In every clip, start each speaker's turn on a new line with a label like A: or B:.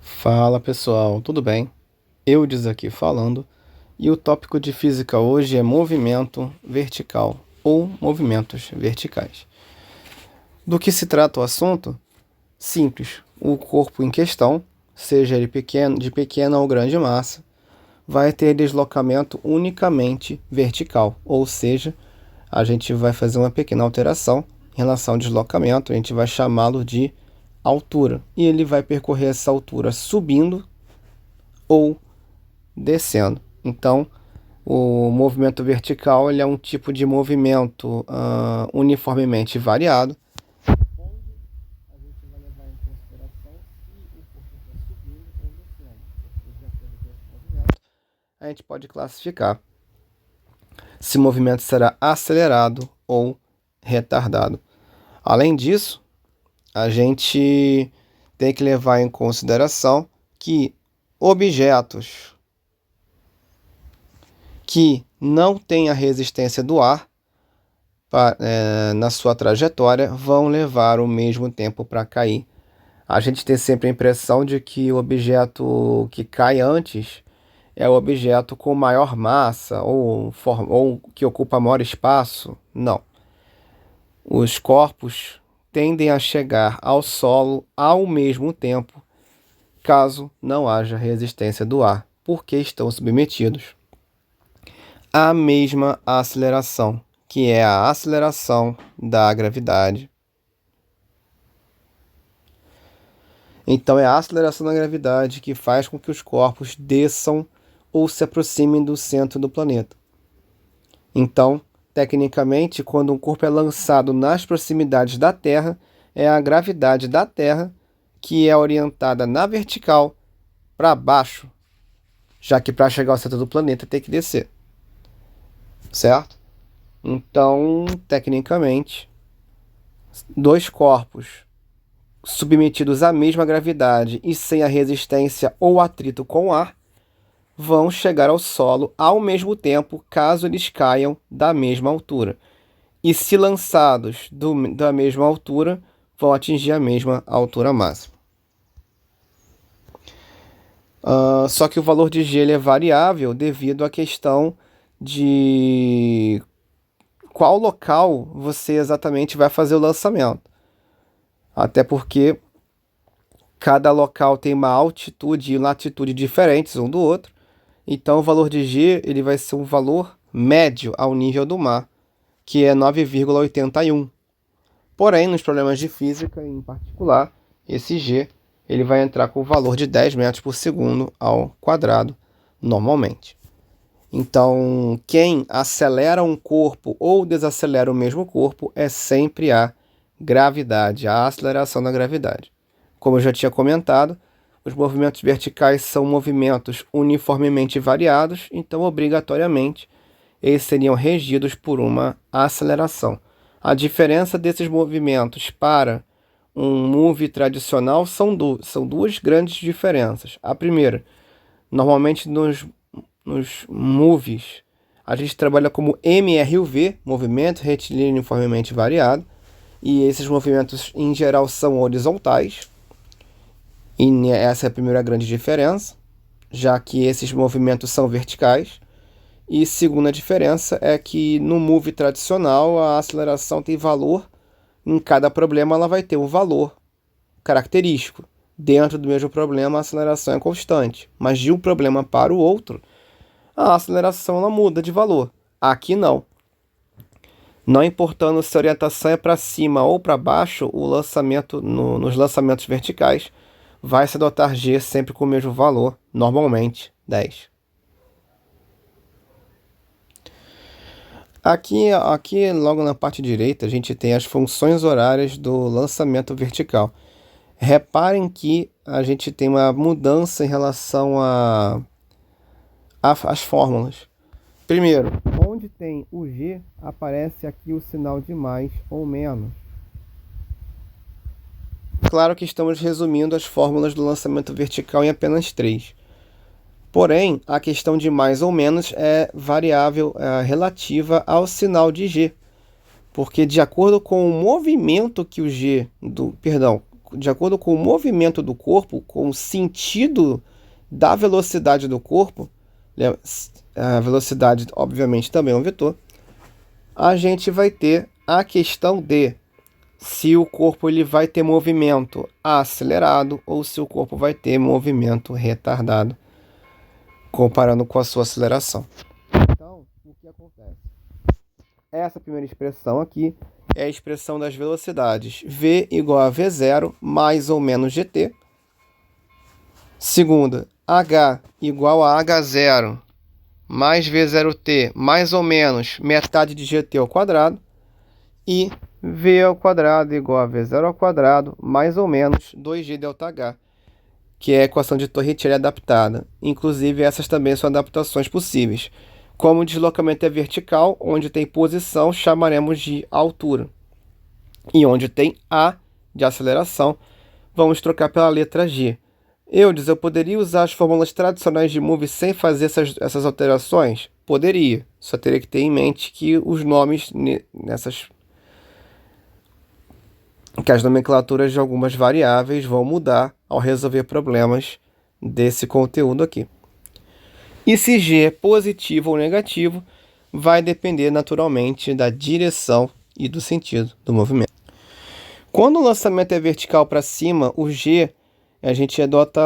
A: Fala pessoal, tudo bem? Eudes aqui falando, e o tópico de física hoje é movimento vertical ou movimentos verticais. Do que se trata o assunto? Simples. O corpo em questão, seja ele pequeno, de pequena ou grande massa, vai ter deslocamento unicamente vertical, ou seja, a gente vai fazer uma pequena alteração em relação ao deslocamento, a gente vai chamá-lo de altura, e ele vai percorrer essa altura subindo ou descendo. Então, o movimento vertical ele é um tipo de movimento uniformemente variado. A gente vai levar em consideração se o corpo está subindo ou descendo, porque de acordo com esse movimento, a gente pode classificar se o movimento será acelerado ou retardado. Além disso, a gente tem que levar em consideração que objetos que não têm a resistência do ar na sua trajetória vão levar o mesmo tempo para cair. A gente tem sempre a impressão de que o objeto que cai antes é o objeto com maior massa ou que ocupa maior espaço. Não. Os corpos tendem a chegar ao solo ao mesmo tempo, caso não haja resistência do ar, porque estão submetidos à mesma aceleração, que é a aceleração da gravidade. Então, é a aceleração da gravidade que faz com que os corpos desçam ou se aproximem do centro do planeta. Então, tecnicamente, quando um corpo é lançado nas proximidades da Terra, é a gravidade da Terra que é orientada na vertical para baixo, já que para chegar ao centro do planeta tem que descer. Certo? Então, tecnicamente, dois corpos submetidos à mesma gravidade e sem a resistência ou atrito com o ar vão chegar ao solo ao mesmo tempo, caso eles caiam da mesma altura. E se lançados da mesma altura, vão atingir a mesma altura máxima. Só que o valor de G ele é variável devido à questão de qual local você exatamente vai fazer o lançamento. Até porque cada local tem uma altitude e latitude diferentes um do outro. Então o valor de G ele vai ser um valor médio ao nível do mar, que é 9,81. Porém, nos problemas de física em particular, esse G ele vai entrar com o valor de 10 metros por segundo ao quadrado normalmente. Então, quem acelera um corpo ou desacelera o mesmo corpo é sempre a gravidade, a aceleração da gravidade. Como eu já tinha comentado, os movimentos verticais são movimentos uniformemente variados, então, obrigatoriamente, eles seriam regidos por uma aceleração. A diferença desses movimentos para um move tradicional são duas grandes diferenças. A primeira, normalmente nos moves, a gente trabalha como MRUV, movimento retilíneo uniformemente variado, e esses movimentos em geral são horizontais, e essa é a primeira grande diferença, já que esses movimentos são verticais. E segunda diferença é que no move tradicional a aceleração tem valor, em cada problema ela vai ter um valor característico. Dentro do mesmo problema a aceleração é constante, mas de um problema para o outro a aceleração ela muda de valor. Aqui não. Não importando se a orientação é para cima ou para baixo, o lançamento nos lançamentos verticais vai se adotar G sempre com o mesmo valor, normalmente 10. Aqui, logo na parte direita, a gente tem as funções horárias do lançamento vertical. Reparem que a gente tem uma mudança em relação às fórmulas. Primeiro, onde tem o G, aparece aqui o sinal de mais ou menos. Claro que estamos resumindo as fórmulas do lançamento vertical em apenas 3. Porém, a questão de mais ou menos é variável relativa ao sinal de G. Porque de acordo com o movimento que o G, de acordo com o movimento do corpo, com o sentido da velocidade do corpo, a velocidade, obviamente, também é um vetor, a gente vai ter a questão de se o corpo ele vai ter movimento acelerado ou se o corpo vai ter movimento retardado, comparando com a sua aceleração. Então, o que acontece? Essa primeira expressão aqui é a expressão das velocidades. V igual a V0 mais ou menos GT. Segunda, H igual a H0 mais V0T mais ou menos metade de GT ao quadrado. E V ao quadrado igual a V0 ao quadrado mais ou menos 2G ΔH, que é a equação de Torricelli adaptada. Inclusive, essas também são adaptações possíveis. Como o deslocamento é vertical, onde tem posição, chamaremos de altura. E onde tem A de aceleração, vamos trocar pela letra G. Eu poderia usar as fórmulas tradicionais de move sem fazer essas alterações? Poderia, só teria que ter em mente que os nomes que as nomenclaturas de algumas variáveis vão mudar ao resolver problemas desse conteúdo aqui. E se G é positivo ou negativo, vai depender naturalmente da direção e do sentido do movimento. Quando o lançamento é vertical para cima, o G a gente adota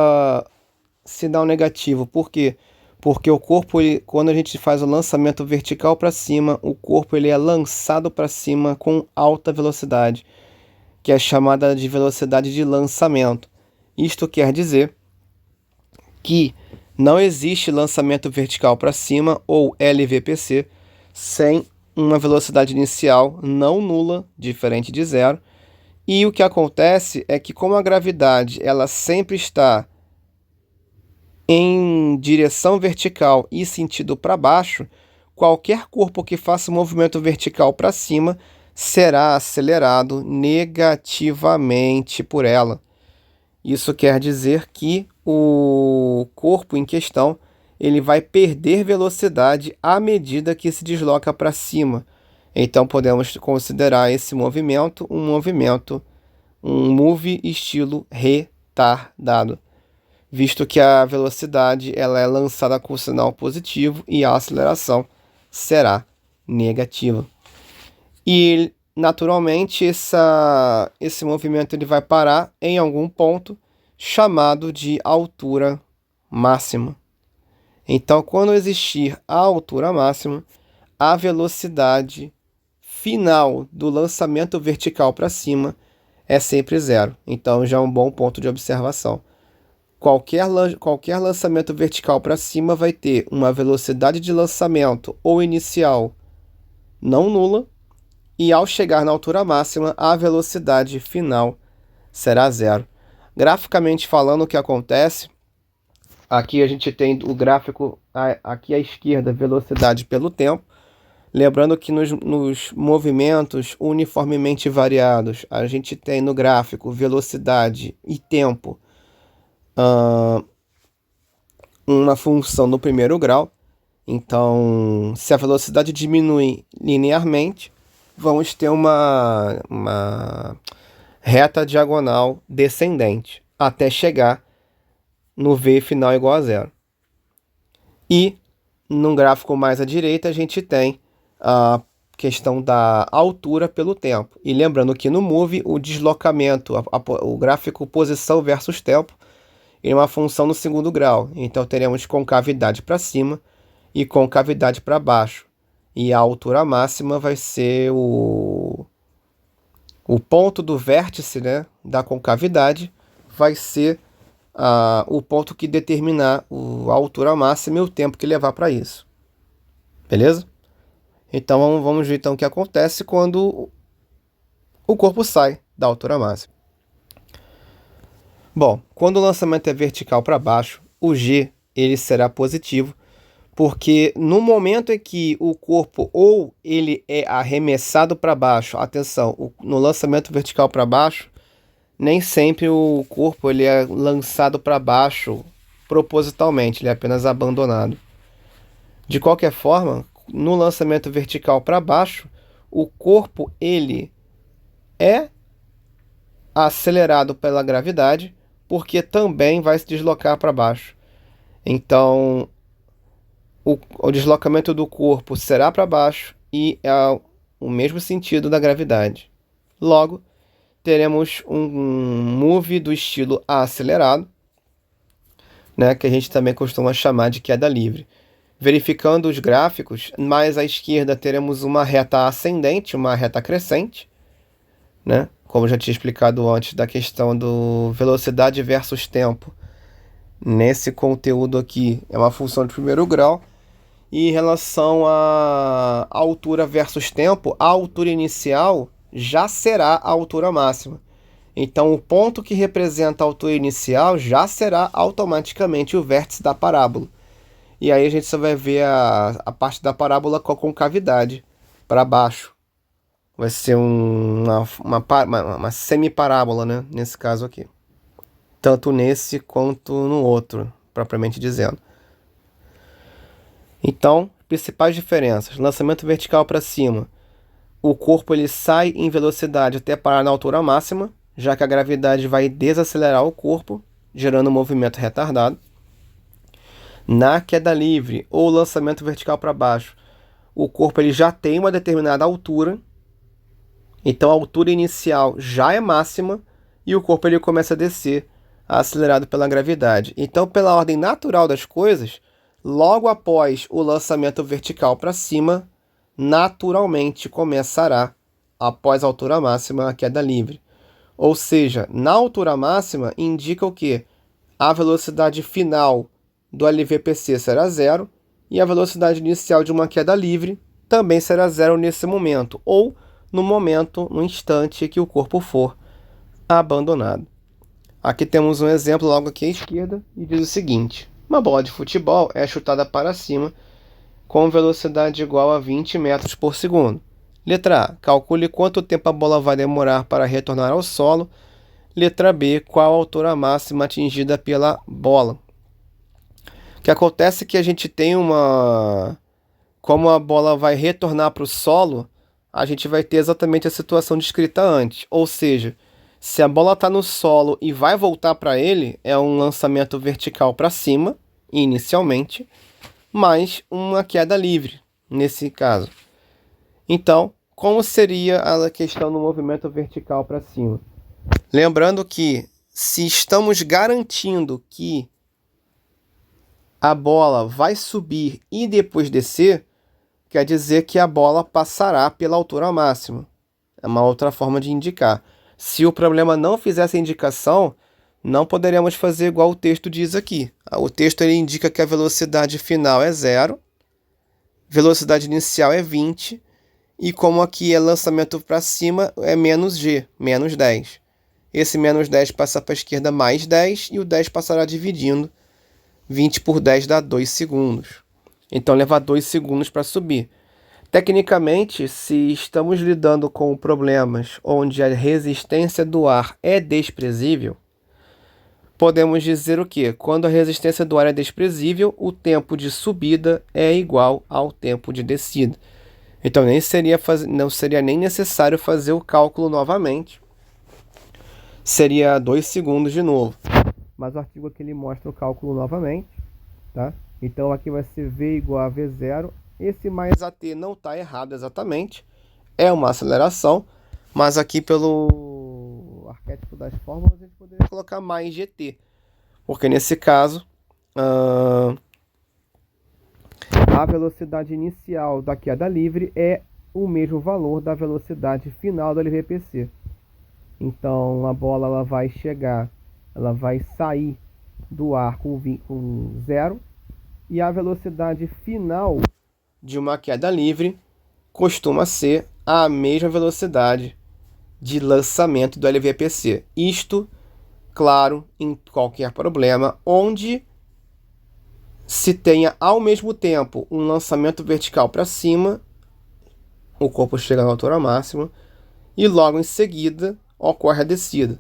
A: sinal negativo. Por quê? Porque o corpo, quando a gente faz o lançamento vertical para cima, o corpo ele é lançado para cima com alta velocidade, que é chamada de velocidade de lançamento. Isto quer dizer que não existe lançamento vertical para cima, ou LVPC, sem uma velocidade inicial não nula, diferente de zero. E o que acontece é que, como a gravidade ela sempre está em direção vertical e sentido para baixo, qualquer corpo que faça um movimento vertical para cima será acelerado negativamente por ela. Isso quer dizer que o corpo em questão ele vai perder velocidade à medida que se desloca para cima. Então podemos considerar esse movimento um move estilo retardado, visto que a velocidade ela é lançada com sinal positivo e a aceleração será negativa. E naturalmente esse movimento ele vai parar em algum ponto chamado de altura máxima. Então, quando existir a altura máxima, a velocidade final do lançamento vertical para cima é sempre zero. Então, já é um bom ponto de observação. Qualquer lançamento vertical para cima vai ter uma velocidade de lançamento ou inicial não nula, e ao chegar na altura máxima, a velocidade final será zero. Graficamente falando, o que acontece? Aqui a gente tem o gráfico, aqui à esquerda, velocidade pelo tempo. Lembrando que nos movimentos uniformemente variados, a gente tem no gráfico velocidade e tempo, uma função no primeiro grau. Então, se a velocidade diminui linearmente, vamos ter uma reta diagonal descendente até chegar no V final igual a zero. E num gráfico mais à direita a gente tem a questão da altura pelo tempo. E lembrando que no Move o deslocamento, o gráfico posição versus tempo, é uma função no segundo grau. Então teremos concavidade para cima e concavidade para baixo. E a altura máxima vai ser o ponto do vértice, né, da concavidade, vai ser o ponto que determinar a altura máxima e o tempo que levar para isso. Beleza? Então vamos ver então o que acontece quando o corpo sai da altura máxima. Bom, quando o lançamento é vertical para baixo, o G ele será positivo, porque no momento em que o corpo ou ele é arremessado para baixo, atenção, no lançamento vertical para baixo, nem sempre o corpo ele é lançado para baixo propositalmente, ele é apenas abandonado. De qualquer forma, no lançamento vertical para baixo, o corpo ele é acelerado pela gravidade, porque também vai se deslocar para baixo. Então, o deslocamento do corpo será para baixo e é o mesmo sentido da gravidade. Logo, teremos um move do estilo acelerado, né, que a gente também costuma chamar de queda livre. Verificando os gráficos, mais à esquerda teremos uma reta ascendente, uma reta crescente, né? Como já tinha explicado antes da questão do velocidade versus tempo. Nesse conteúdo aqui é uma função de primeiro grau. E em relação à altura versus tempo, a altura inicial já será a altura máxima. Então, o ponto que representa a altura inicial já será automaticamente o vértice da parábola. E aí a gente só vai ver a parte da parábola com a concavidade para baixo. Vai ser uma semiparábola, né? Nesse caso aqui. Tanto nesse quanto no outro, propriamente dizendo. Então, principais diferenças. Lançamento vertical para cima. O corpo ele sai em velocidade até parar na altura máxima, já que a gravidade vai desacelerar o corpo, gerando um movimento retardado. Na queda livre ou lançamento vertical para baixo, o corpo ele já tem uma determinada altura, então a altura inicial já é máxima e o corpo ele começa a descer, acelerado pela gravidade. Então, pela ordem natural das coisas, logo após o lançamento vertical para cima, naturalmente começará, após a altura máxima, a queda livre. Ou seja, na altura máxima indica o quê? A velocidade final do LVPC será zero e a velocidade inicial de uma queda livre também será zero nesse momento, ou no instante que o corpo for abandonado. Aqui temos um exemplo logo aqui à esquerda e diz o seguinte: uma bola de futebol é chutada para cima com velocidade igual a 20 metros por segundo. Letra A. Calcule quanto tempo a bola vai demorar para retornar ao solo. Letra B. Qual a altura máxima atingida pela bola? O que acontece é que a gente tem uma... Como a bola vai retornar para o solo, a gente vai ter exatamente a situação descrita antes. Ou seja, se a bola está no solo e vai voltar para ele, é um lançamento vertical para cima, inicialmente, mais uma queda livre, nesse caso. Então, como seria a questão do movimento vertical para cima? Lembrando que, se estamos garantindo que a bola vai subir e depois descer, quer dizer que a bola passará pela altura máxima. É uma outra forma de indicar. Se o problema não fizesse a indicação, não poderíamos fazer igual o texto diz aqui. O texto ele indica que a velocidade final é zero, velocidade inicial é 20, e como aqui é lançamento para cima, é menos g, menos 10. Esse menos 10 passa para a esquerda mais 10, e o 10 passará dividindo. 20 por 10 dá 2 segundos. Então, leva 2 segundos para subir. Tecnicamente, se estamos lidando com problemas onde a resistência do ar é desprezível, podemos dizer o quê? Quando a resistência do ar é desprezível, o tempo de subida é igual ao tempo de descida. Então, não seria nem necessário fazer o cálculo novamente. Seria 2 segundos de novo. Mas o artigo aqui ele mostra o cálculo novamente, tá? Então aqui vai ser V igual a V0. Esse mais AT não está errado exatamente. É uma aceleração, mas aqui pelo arquétipo das fórmulas a gente poderia colocar mais GT. Porque nesse caso, a velocidade inicial da queda livre é o mesmo valor da velocidade final do LVPC. Então a bola ela vai sair do ar com zero, e a velocidade final de uma queda livre costuma ser a mesma velocidade de lançamento do LVPC. Isto, claro, em qualquer problema onde se tenha ao mesmo tempo um lançamento vertical para cima, o corpo chega na altura máxima, e logo em seguida ocorre a descida.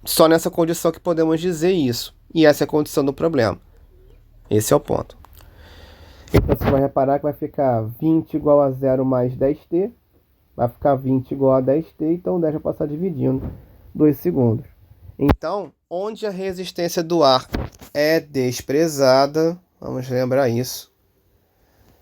A: Só nessa condição que podemos dizer isso. E essa é a condição do problema. Esse é o ponto. Então você vai reparar que vai ficar 20 igual a 0 mais 10t. Vai ficar 20 igual a 10t. Então 10 vai passar dividindo. 2 segundos. Então, onde a resistência do ar é desprezada, vamos lembrar isso.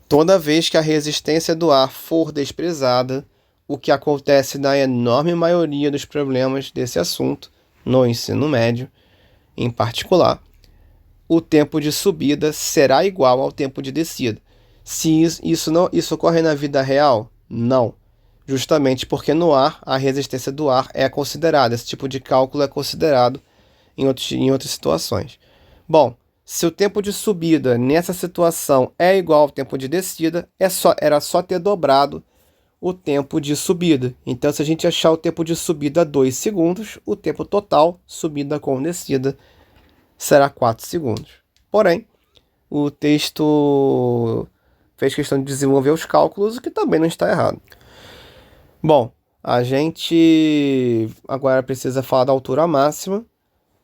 A: Toda vez que a resistência do ar for desprezada, o que acontece na enorme maioria dos problemas desse assunto, no ensino médio em particular, o tempo de subida será igual ao tempo de descida. Se isso ocorre na vida real? Não. Justamente porque no ar, a resistência do ar é considerada. Esse tipo de cálculo é considerado em outras situações. Bom, se o tempo de subida nessa situação é igual ao tempo de descida, era só ter dobrado o tempo de subida. Então, se a gente achar o tempo de subida 2 segundos, o tempo total, subida com descida, será 4 segundos. Porém, o texto fez questão de desenvolver os cálculos, o que também não está errado. Bom, a gente agora precisa falar da altura máxima.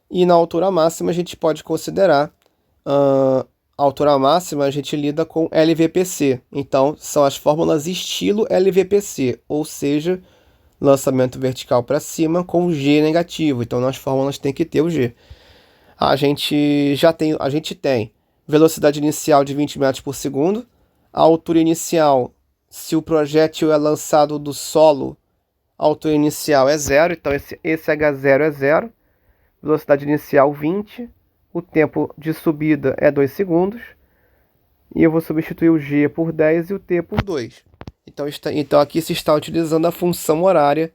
A: E na altura máxima a gente pode considerar a altura máxima, a gente lida com LVPC. Então, são as fórmulas estilo LVPC, ou seja, lançamento vertical para cima com G negativo. Então, nas fórmulas tem que ter o G. A gente tem velocidade inicial de 20 metros por segundo, a altura inicial, se o projétil é lançado do solo, a altura inicial é zero, então esse H0 é zero. Velocidade inicial 20, o tempo de subida é 2 segundos, e eu vou substituir o G por 10 e o T por 2. Então aqui se está utilizando a função horária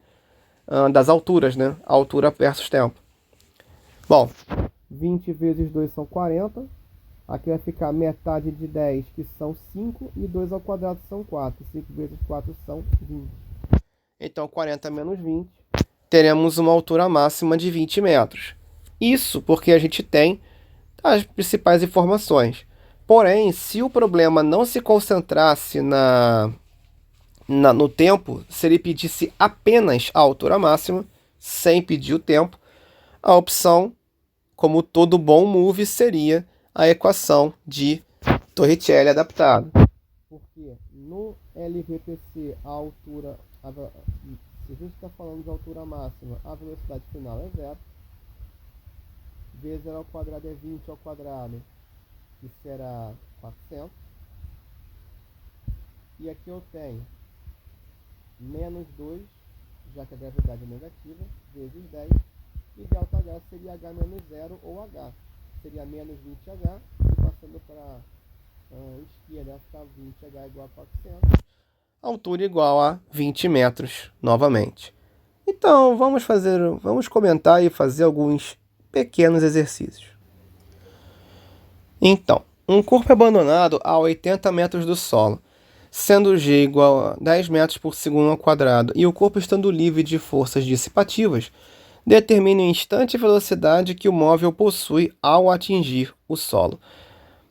A: das alturas, né? Altura versus tempo. Bom, 20 vezes 2 são 40, aqui vai ficar metade de 10, que são 5, e 2 ao quadrado são 4, 5 vezes 4 são 20. Então 40 menos 20, teremos uma altura máxima de 20 metros. Isso porque a gente tem as principais informações. Porém, se o problema não se concentrasse no tempo, se ele pedisse apenas a altura máxima, sem pedir o tempo, a opção, como todo bom move, seria a equação de Torricelli adaptada. Porque no LVPC a altura, se a gente está falando de altura máxima, a velocidade final é zero. V0 ao quadrado é 20 ao quadrado, que será 400. E aqui eu tenho menos 2, já que a gravidade é negativa, vezes 10. E delta H seria H menos 0 ou H. Seria menos 20H, e passando para a esquerda, ficar 20H igual a 400. Altura igual a 20 metros, novamente. Então, vamos comentar e fazer alguns pequenos exercícios. Então, um corpo abandonado a 80 metros do solo, sendo G igual a 10 metros por segundo ao quadrado e o corpo estando livre de forças dissipativas, determine o instante e velocidade que o móvel possui ao atingir o solo.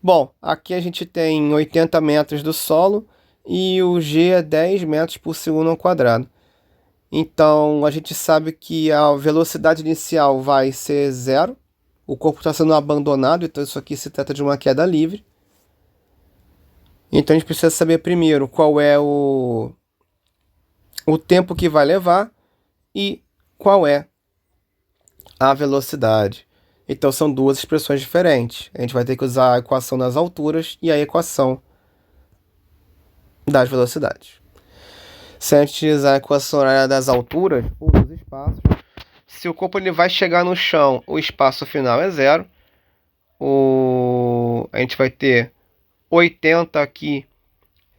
A: Bom, aqui a gente tem 80 metros do solo e o G é 10 metros por segundo ao quadrado. Então, a gente sabe que a velocidade inicial vai ser zero. O corpo está sendo abandonado, então isso aqui se trata de uma queda livre. Então, a gente precisa saber primeiro qual é o tempo que vai levar e qual é a velocidade. Então, são duas expressões diferentes. A gente vai ter que usar a equação das alturas e a equação das velocidades. Se a gente utilizar a equação horária das alturas ou dos espaços, se o corpo ele vai chegar no chão, o espaço final é zero. A gente vai ter 80 aqui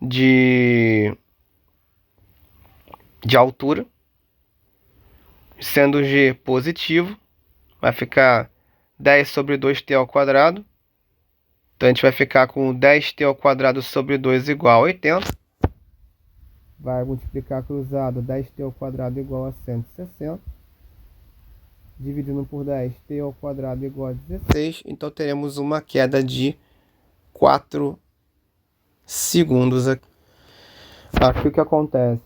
A: de altura, sendo G positivo, vai ficar 10 sobre 2t ao quadrado. Então a gente vai ficar com 10t ao quadrado sobre 2 igual a 80. Vai multiplicar cruzado, 10t ao quadrado igual a 160. Dividindo por 10, t ao quadrado igual a 16. Então teremos uma queda de 4 segundos aqui. Aqui o que acontece?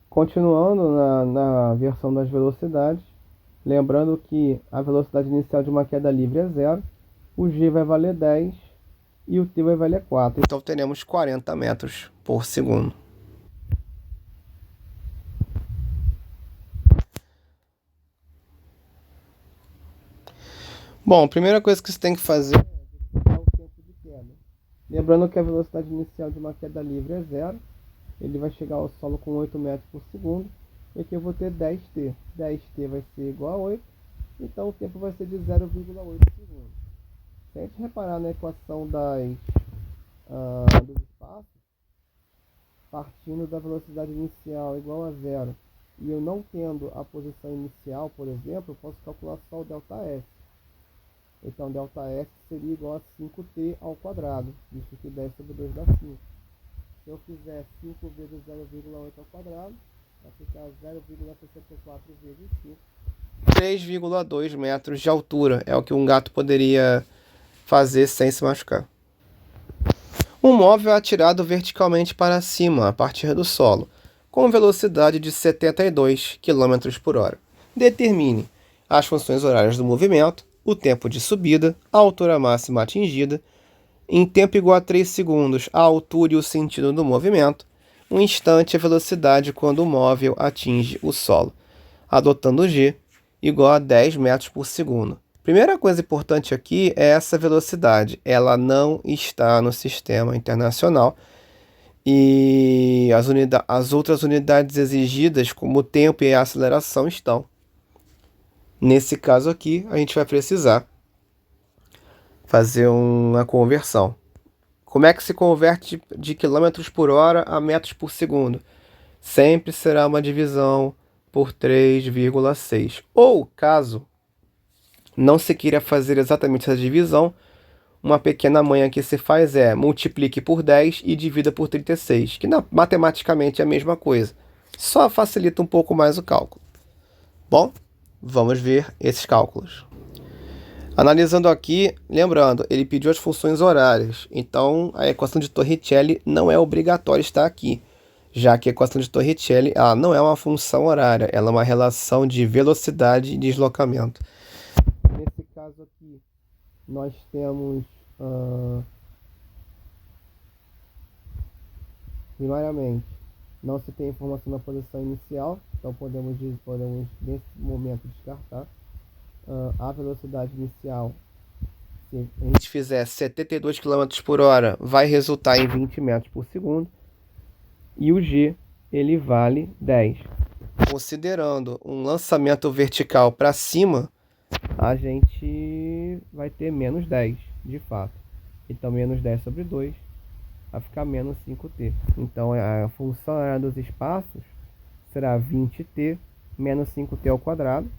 A: Continuando na versão das velocidades, lembrando que a velocidade inicial de uma queda livre é zero, o G vai valer 10 e o T vai valer 4. Então teremos 40 metros por segundo. Bom, a primeira coisa que você tem que fazer é verificar o tempo de queda. Lembrando que a velocidade inicial de uma queda livre é zero. Ele vai chegar ao solo com 8 metros por segundo. E aqui eu vou ter 10t. 10t vai ser igual a 8. Então o tempo vai ser de 0,8 segundos. Se a gente reparar na equação dos espaços, partindo da velocidade inicial igual a zero, e eu não tendo a posição inicial, por exemplo, eu posso calcular só o ΔS. Então, ΔS seria igual a 5t ao quadrado, visto que 10 sobre 2 dá 5. Se eu fizer 5 vezes 0,8 ao quadrado, vai ficar 0,64 vezes 5. 3,2 metros de altura é o que um gato poderia fazer sem se machucar. Um móvel é atirado verticalmente para cima, a partir do solo, com velocidade de 72 km por hora. Determine as funções horárias do movimento, o tempo de subida, a altura máxima atingida, em tempo igual a 3 segundos, a altura e o sentido do movimento, um instante a velocidade quando o móvel atinge o solo, adotando G igual a 10 metros por segundo. Primeira coisa importante aqui é essa velocidade. Ela não está no sistema internacional e as outras unidades exigidas, como o tempo e a aceleração, estão. Nesse caso aqui, a gente vai precisar fazer uma conversão. Como é que se converte de quilômetros por hora a metros por segundo? Sempre será uma divisão por 3,6. Ou, caso não se queira fazer exatamente essa divisão, uma pequena manha que se faz é multiplique por 10 e divida por 36, que matematicamente é a mesma coisa. Só facilita um pouco mais o cálculo. Bom, vamos ver esses cálculos. Analisando aqui, lembrando, ele pediu as funções horárias, então a equação de Torricelli não é obrigatória estar aqui, já que a equação de Torricelli não é uma função horária, ela é uma relação de velocidade e deslocamento. Nesse caso aqui, nós temos, primariamente, não se tem informação na posição inicial, então podemos nesse momento descartar. A velocidade inicial, se a gente fizer 72 km por hora, vai resultar em 20 metros por segundo. E o G, ele vale 10. Considerando um lançamento vertical para cima, a gente vai ter menos 10, de fato. Então, menos 10 sobre 2 vai ficar menos 5t. Então, a função dos espaços será 20t menos 5t ao quadrado.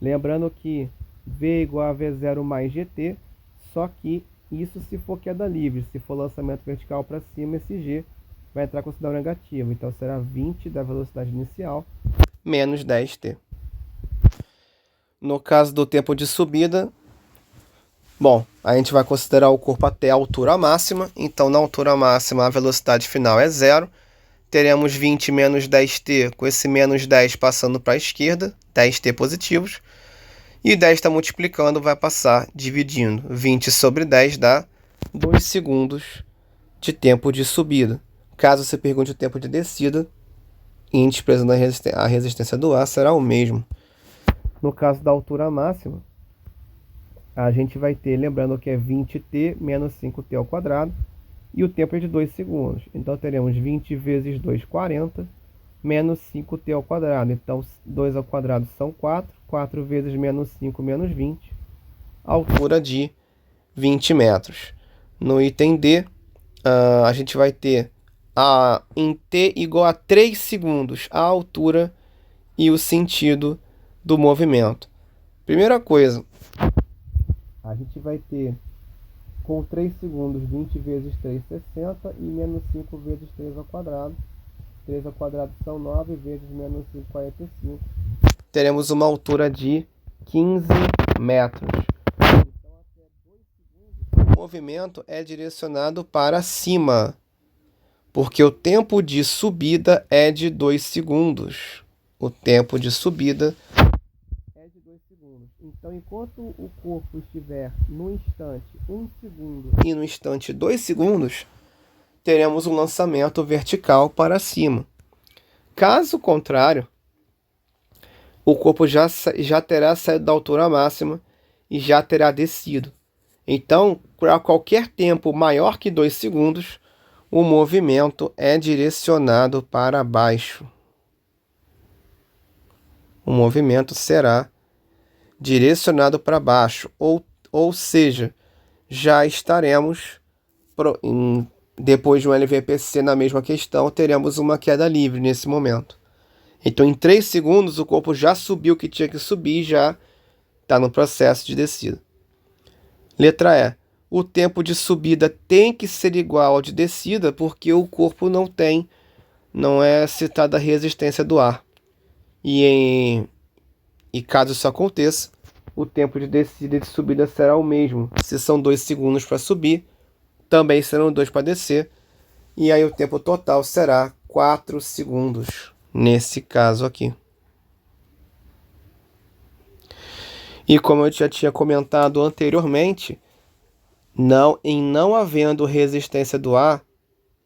A: Lembrando que V igual a V0 mais GT, só que isso se for queda livre. Se for lançamento vertical para cima, esse G vai entrar com sinal negativo. Então será 20 da velocidade inicial menos 10t. No caso do tempo de subida, bom, a gente vai considerar o corpo até a altura máxima. Então na altura máxima a velocidade final é zero. Teremos 20 menos 10t, com esse menos 10 passando para a esquerda, 10t positivos. E 10 está multiplicando, vai passar dividindo. 20 sobre 10 dá 2 segundos de tempo de subida. Caso você pergunte o tempo de descida, índice prezando a resistência do ar será o mesmo. No caso da altura máxima, a gente vai ter, lembrando que é 20t menos 5t ao quadrado, e o tempo é de 2 segundos. Então teremos 20 vezes 2, 40, menos 5t ao quadrado. Então 2 ao quadrado são 4, 4 vezes menos 5, menos 20, altura de 20 metros. No item D, a gente vai ter em t igual a 3 segundos a altura e o sentido do movimento. Primeira coisa, a gente vai ter com 3 segundos 20 vezes 3, 60, e menos 5 vezes 3 ao quadrado. 3 ao quadrado são 9 vezes menos 5, 45. Teremos uma altura de 15 metros. Então, até 2 segundos, o movimento é direcionado para cima, porque o tempo de subida é de 2 segundos. O tempo de subida é de 2 segundos. Então, enquanto o corpo estiver no instante 1 segundo e no instante 2 segundos, teremos um lançamento vertical para cima. Caso contrário, o corpo já terá saído da altura máxima e já terá descido. Então, para qualquer tempo maior que 2 segundos, o movimento é direcionado para baixo. O movimento será direcionado para baixo, ou seja, já estaremos, depois de um LVPC na mesma questão, teremos uma queda livre nesse momento. Então, em 3 segundos, o corpo já subiu o que tinha que subir e já está no processo de descida. Letra E. O tempo de subida tem que ser igual ao de descida, porque o corpo não é citada a resistência do ar. E caso isso aconteça, o tempo de descida e de subida será o mesmo. Se são 2 segundos para subir, também serão 2 para descer. E aí o tempo total será 4 segundos, nesse caso aqui. E como eu já tinha comentado anteriormente, não havendo resistência do ar,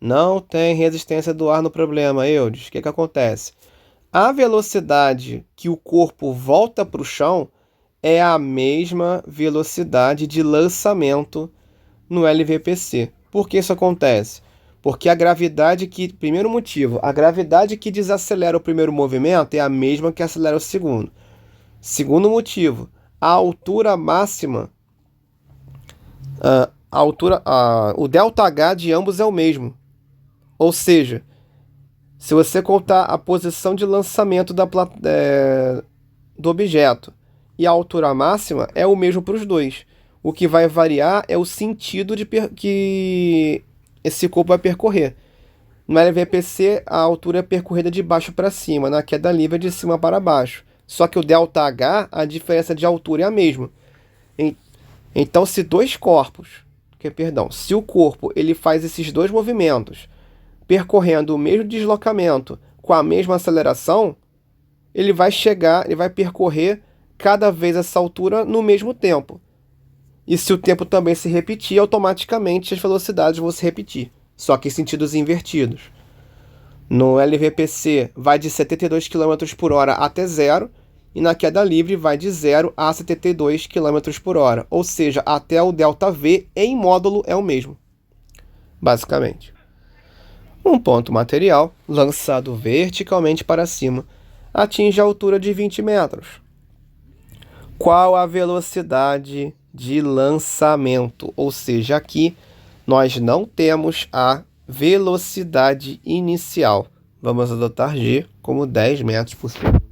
A: não tem resistência do ar no problema, Eudes. O que acontece? A velocidade que o corpo volta para o chão é a mesma velocidade de lançamento no LVPC. Por que isso acontece? Porque primeiro motivo, a gravidade que desacelera o primeiro movimento é a mesma que acelera o segundo. Segundo motivo, a altura máxima, o ΔH de ambos é o mesmo. Ou seja, se você contar a posição de lançamento do objeto e a altura máxima, é o mesmo para os dois. O que vai variar é o sentido que esse corpo vai percorrer. No LVPC, a altura é percorrida de baixo para cima, na queda livre é de cima para baixo. Só que o ΔH, a diferença de altura é a mesma. Então, se o corpo ele faz esses dois movimentos, percorrendo o mesmo deslocamento com a mesma aceleração, ele vai percorrer cada vez essa altura no mesmo tempo. E se o tempo também se repetir, automaticamente as velocidades vão se repetir, só que em sentidos invertidos. No LVPC vai de 72 km por hora até zero, e na queda livre vai de 0 a 72 km por hora, ou seja, até o ΔV em módulo é o mesmo, basicamente. Um ponto material, lançado verticalmente para cima, atinge a altura de 20 metros. Qual a velocidade de lançamento? Ou seja, aqui nós não temos a velocidade inicial. Vamos adotar G como 10 metros por segundo.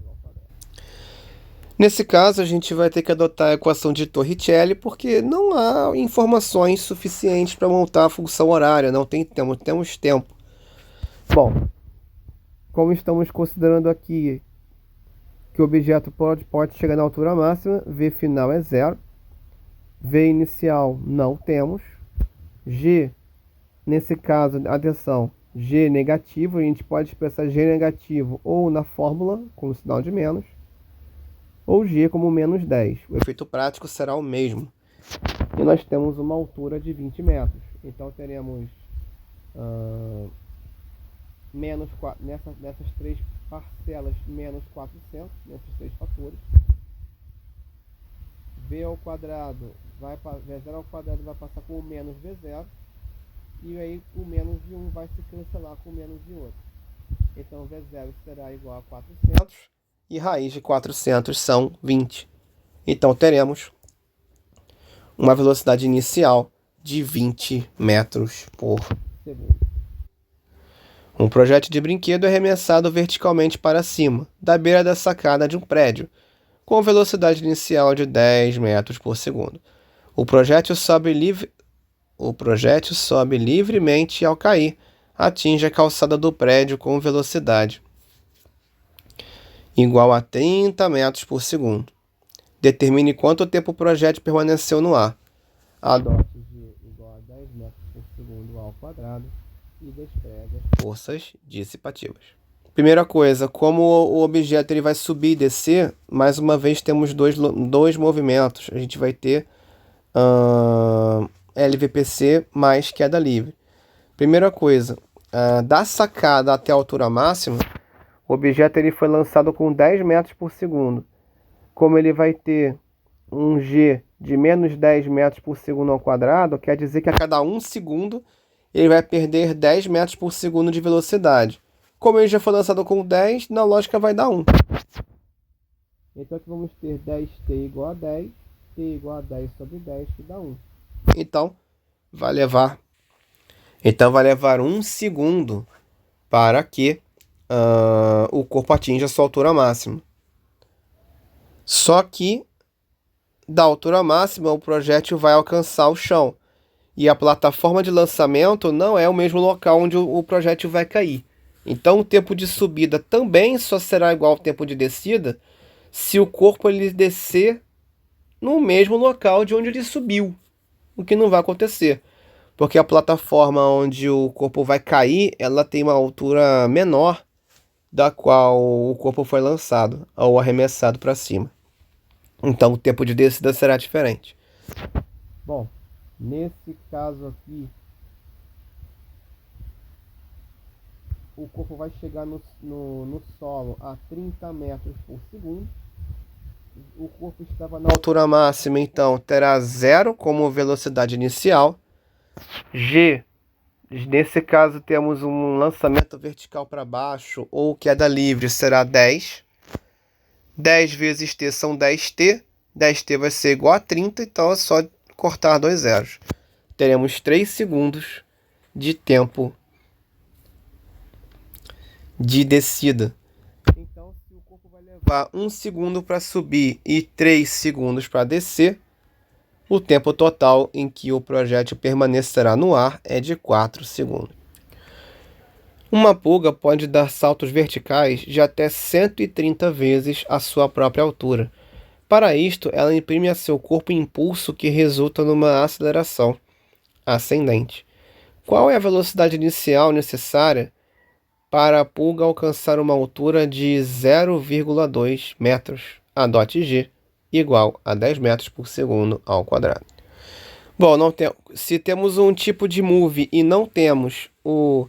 A: Nesse caso, a gente vai ter que adotar a equação de Torricelli, porque não há informações suficientes para montar a função horária, temos tempo. Bom, como estamos considerando aqui que o objeto pode chegar na altura máxima, V final é 0, V inicial não temos, G, nesse caso, atenção, G negativo, a gente pode expressar G negativo ou na fórmula, com o sinal de menos, ou G como menos 10. O efeito prático será o mesmo. E nós temos uma altura de 20 metros. Então teremos nessas três parcelas menos 400, nesses três fatores. V ao quadrado V0 ao quadrado vai passar com o menos V0. E aí o menos de 1 vai se cancelar com o menos de outro. Então V0 será igual a 400. E raiz de 400 são 20. Então teremos uma velocidade inicial de 20 metros por segundo. Um projétil de brinquedo é arremessado verticalmente para cima, da beira da sacada de um prédio, com velocidade inicial de 10 metros por segundo. O projétil sobe livremente e, ao cair, atinge a calçada do prédio com velocidade igual a 30 metros por segundo. Determine quanto tempo o projétil permaneceu no ar. Adote G igual a 10 metros por segundo ao quadrado e despreze as forças dissipativas. Primeira coisa, como o objeto ele vai subir e descer, mais uma vez temos dois movimentos. A gente vai ter LVPC mais queda livre. Primeira coisa, da sacada até a altura máxima, O objeto ele foi lançado com 10 metros por segundo. Como ele vai ter um g de menos 10 metros por segundo ao quadrado, quer dizer que a cada 1 segundo ele vai perder 10 metros por segundo de velocidade. Como ele já foi lançado com 10, na lógica vai dar 1. Então aqui vamos ter 10t igual a 10, t igual a 10 sobre 10, que dá 1. Então vai levar 1 segundo para que o corpo atinja a sua altura máxima. Só que da altura máxima o projétil vai alcançar o chão. E a plataforma de lançamento não é o mesmo local onde o projétil vai cair. Então o tempo de subida também só será igual ao tempo de descida se o corpo ele descer no mesmo local de onde ele subiu. O que não vai acontecer. Porque a plataforma onde o corpo vai cair, ela tem uma altura menor da qual o corpo foi lançado ou arremessado para cima. Então o tempo de descida será diferente. Bom, nesse caso aqui, o corpo vai chegar no solo a 30 metros por segundo. O corpo estava na altura máxima, então terá 0 como velocidade inicial. G, nesse caso temos um lançamento vertical para baixo ou queda livre, será 10. 10 vezes t são 10t. 10t vai ser igual a 30, então é só cortar 2 zeros. Teremos 3 segundos de tempo de descida. Então, se o corpo vai levar 1 segundo para subir e 3 segundos para descer, o tempo total em que o projétil permanecerá no ar é de 4 segundos. Uma pulga pode dar saltos verticais de até 130 vezes a sua própria altura. Para isto, ela imprime a seu corpo impulso que resulta numa aceleração ascendente. Qual é a velocidade inicial necessária para a pulga alcançar uma altura de 0,2 metros, a dot g, igual a 10 metros por segundo ao quadrado? Bom, se temos um tipo de move e não temos o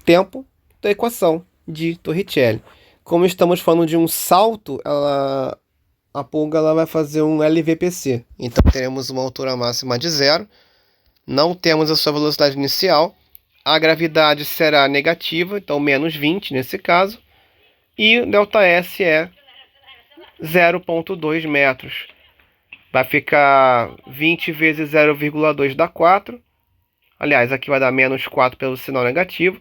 A: tempo da equação de Torricelli. Como estamos falando de um salto, a pulga ela vai fazer um LVPC. Então teremos uma altura máxima de 0, não temos a sua velocidade inicial, a gravidade será negativa, então menos 20 nesse caso, e ΔS é 0,2 metros. Vai ficar 20 vezes 0,2 dá 4. Aliás, aqui vai dar menos 4 pelo sinal negativo.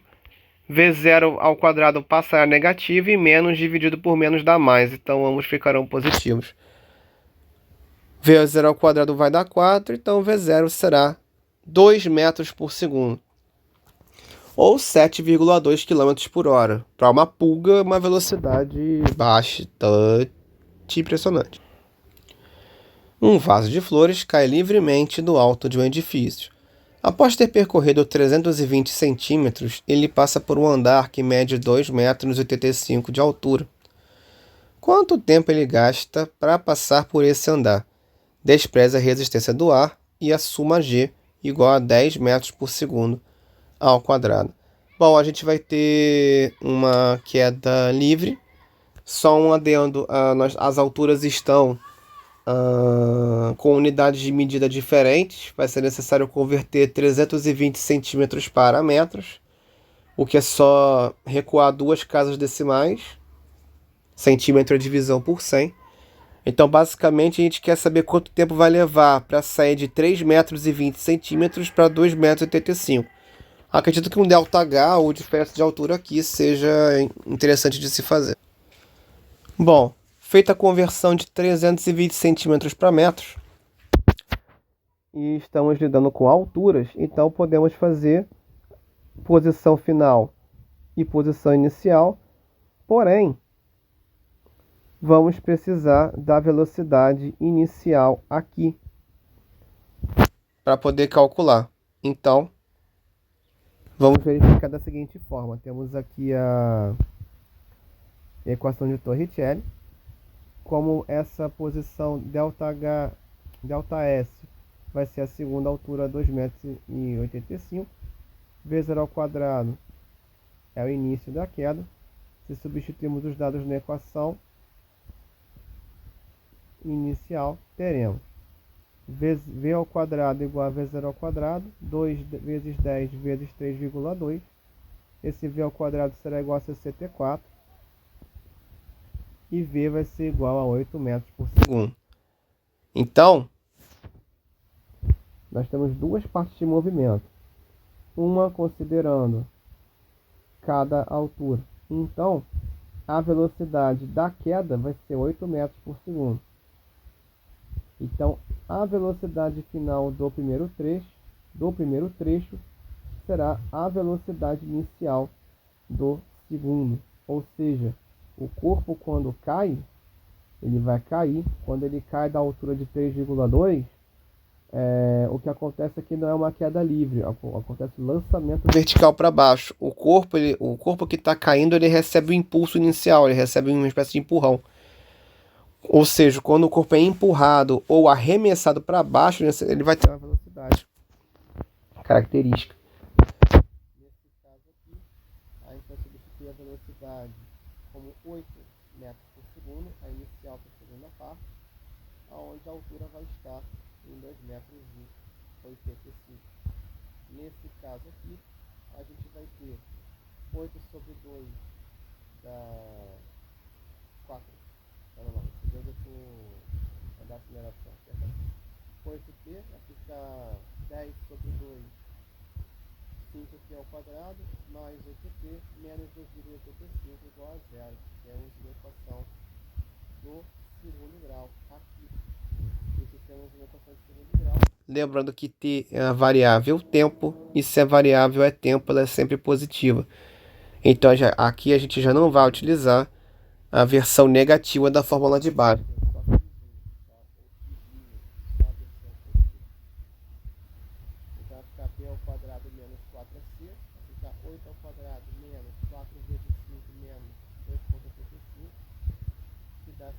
A: V0 ao quadrado passará negativo e menos dividido por menos dá mais. Então ambos ficarão positivos. V0 ao quadrado vai dar 4, então V0 será 2 metros por segundo. Ou 7,2 km por hora. Para uma pulga, uma velocidade bastante impressionante. Um vaso de flores cai livremente do alto de um edifício. Após ter percorrido 320 centímetros, ele passa por um andar que mede 2,85 metros de altura. Quanto tempo ele gasta para passar por esse andar? Despreze a resistência do ar e assuma G igual a 10 metros por segundo ao quadrado. Bom, a gente vai ter uma queda livre. Só um adendo, as alturas estão com unidades de medida diferentes. Vai ser necessário converter 320 centímetros para metros, o que é só recuar 2 casas decimais. Centímetro é divisão por 100. Então, basicamente, a gente quer saber quanto tempo vai levar para sair de 3,20 metros para 2,85 metros. Acredito que um ΔH ou diferença de altura aqui seja interessante de se fazer. Bom, feita a conversão de 320 centímetros para metros, e estamos lidando com alturas, então podemos fazer posição final e posição inicial, porém, vamos precisar da velocidade inicial aqui para poder calcular. Então, vamos verificar da seguinte forma. Temos aqui a equação de Torricelli. Como essa posição ΔH, ΔS vai ser a segunda altura, 2,85 metros, V0 ao quadrado é o início da queda, Se substituirmos os dados na equação inicial, teremos v ao quadrado igual a v0 ao quadrado, 2 vezes 10 vezes 3,2. Esse v ao quadrado será igual a 64. E v vai ser igual a 8 metros por segundo. Então, nós temos duas partes de movimento. Uma considerando cada altura. Então, a velocidade da queda vai ser 8 metros por segundo. Então, a velocidade final do primeiro trecho será a velocidade inicial do segundo. Ou seja, o corpo, quando cai, ele vai cair. Quando ele cai da altura de 3,2, o que acontece aqui não é uma queda livre, acontece lançamento vertical para baixo. O corpo que está caindo, ele recebe o impulso inicial, ele recebe uma espécie de empurrão. Ou seja, quando o corpo é empurrado ou arremessado para baixo, ele vai ter uma velocidade característica. Nesse caso aqui, a gente vai substituir a velocidade como 8 metros por segundo, a inicial para a segunda parte, onde a altura vai estar em 2,85 metros. Nesse caso aqui, a gente vai ter 8 sobre 2 da 4. Não, esse 2 é da aceleração. 8t vai ficar 10 sobre 2, 5t ao quadrado, mais 8t, menos 2,85 igual a 0. Temos uma equação do segundo grau aqui. Isso temos uma equação de segundo grau. Lembrando que t é a variável tempo, e se a variável é tempo, ela é sempre positiva. Então aqui a gente já não vai utilizar a versão negativa da fórmula de base. Então vai ficar b ao quadrado menos 4ac, vai ficar 8 ao quadrado menos 4 vezes 5 menos 2,85, que dá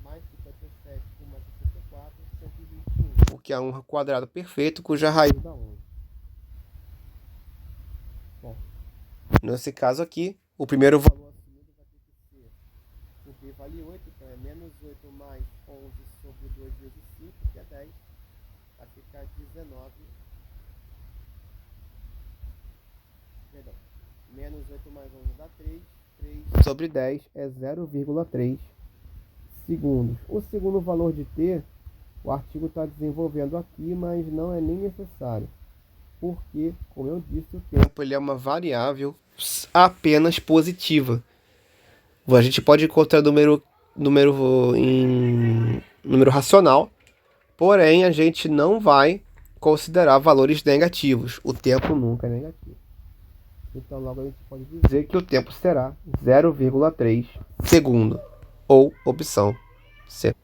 A: mais 57 com mais 64, 121. Porque é um quadrado perfeito cuja raiz dá 11. Bom, nesse caso aqui, o primeiro valor assumido vai ter que ser, o b vale 8, então é menos 8 mais 11 sobre 2 vezes 5, que é 10, vai ficar 19. Perdão, menos 8 mais 11 dá 3, 3 sobre 10 é 0,3 segundos. O segundo valor de t, o artigo está desenvolvendo aqui, mas não é nem necessário. Porque, como eu disse, o tempo ele é uma variável apenas positiva. A gente pode encontrar número racional, porém a gente não vai considerar valores negativos. O tempo nunca é negativo. Então logo a gente pode dizer que o tempo será 0,3 segundo, ou opção C.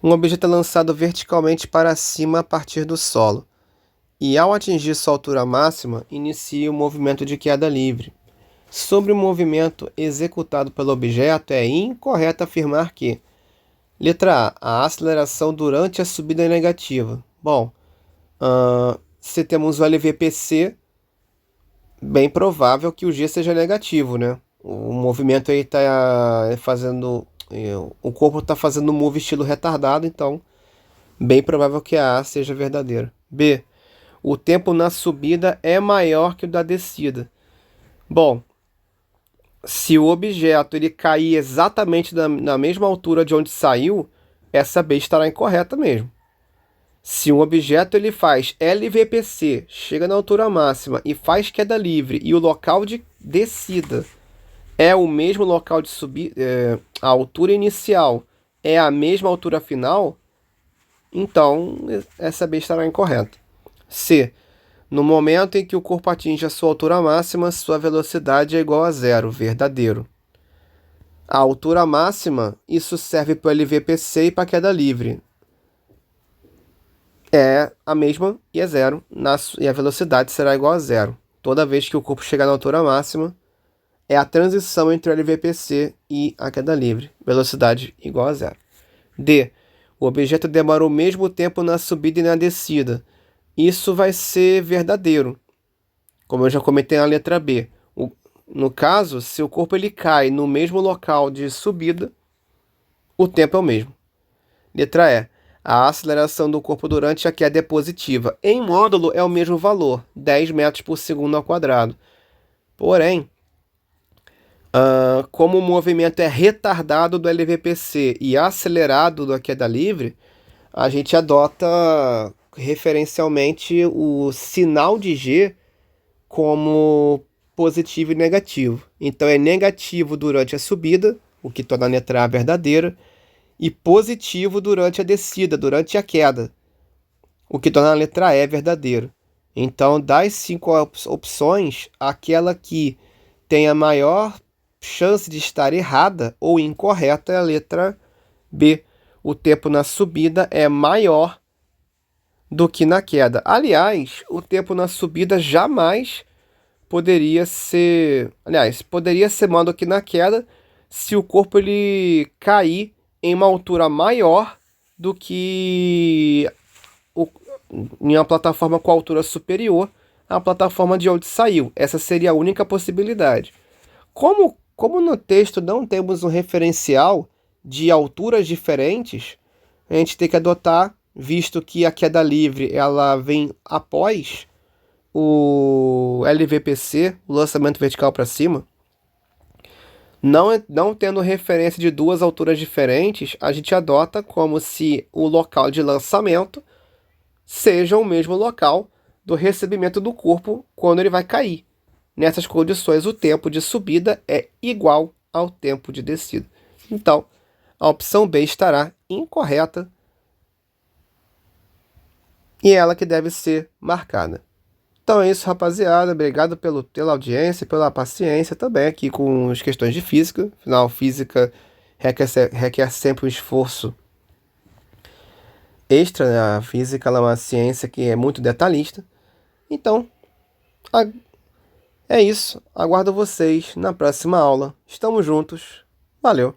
A: Um objeto é lançado verticalmente para cima a partir do solo, e ao atingir sua altura máxima, inicia o movimento de queda livre. Sobre o movimento executado pelo objeto, é incorreto afirmar que: letra A, a aceleração durante a subida é negativa. Bom, se temos o LVPC, bem provável que o G seja negativo, né? O movimento aí está fazendo... O corpo está fazendo um move estilo retardado, então bem provável que a seja verdadeira. B, o tempo na subida é maior que o da descida. Bom, se o objeto ele cair exatamente na mesma altura de onde saiu, essa B estará incorreta mesmo. Se um objeto ele faz LVPC, chega na altura máxima e faz queda livre, e o local de descida é o mesmo local de subida, a altura inicial é a mesma altura final, então essa B estará incorreta. C. No momento em que o corpo atinge a sua altura máxima, sua velocidade é igual a zero, verdadeiro. A altura máxima, isso serve para o LVPC e para a queda livre. É a mesma e é zero, e a velocidade será igual a zero. Toda vez que o corpo chegar na altura máxima, é a transição entre o LVPC e a queda livre. Velocidade igual a zero. D. O objeto demora o mesmo tempo na subida e na descida. Isso vai ser verdadeiro, como eu já comentei na letra B. No caso, se o corpo ele cai no mesmo local de subida, o tempo é o mesmo. Letra E. A aceleração do corpo durante a queda é positiva. Em módulo é o mesmo valor, 10 metros por segundo ao quadrado. Porém, como o movimento é retardado do LVPC e acelerado da queda livre, a gente adota referencialmente o sinal de G como positivo e negativo. Então é negativo durante a subida, o que torna a letra A verdadeira, e positivo durante a descida, durante a queda, o que torna a letra E verdadeira. Então, das 5 opções, aquela que tem a maior chance de estar errada ou incorreta é a letra B. O tempo na subida é maior do que na queda. Aliás, o tempo na subida jamais poderia ser, poderia ser maior do que na queda se o corpo ele cair em uma altura maior do que em uma plataforma com altura superior à plataforma de onde saiu. Essa seria a única possibilidade. Como no texto não temos um referencial de alturas diferentes, a gente tem que adotar, visto que a queda livre ela vem após o LVPC, o lançamento vertical para cima, não tendo referência de duas alturas diferentes, a gente adota como se o local de lançamento seja o mesmo local do recebimento do corpo quando ele vai cair. Nessas condições, o tempo de subida é igual ao tempo de descida. Então, a opção B estará incorreta e é ela que deve ser marcada. Então é isso, rapaziada. Obrigado pela audiência, pela paciência também aqui com as questões de física. Afinal, física requer sempre um esforço extra, né? A física ela é uma ciência que é muito detalhista. Então, é isso. Aguardo vocês na próxima aula. Estamos juntos. Valeu!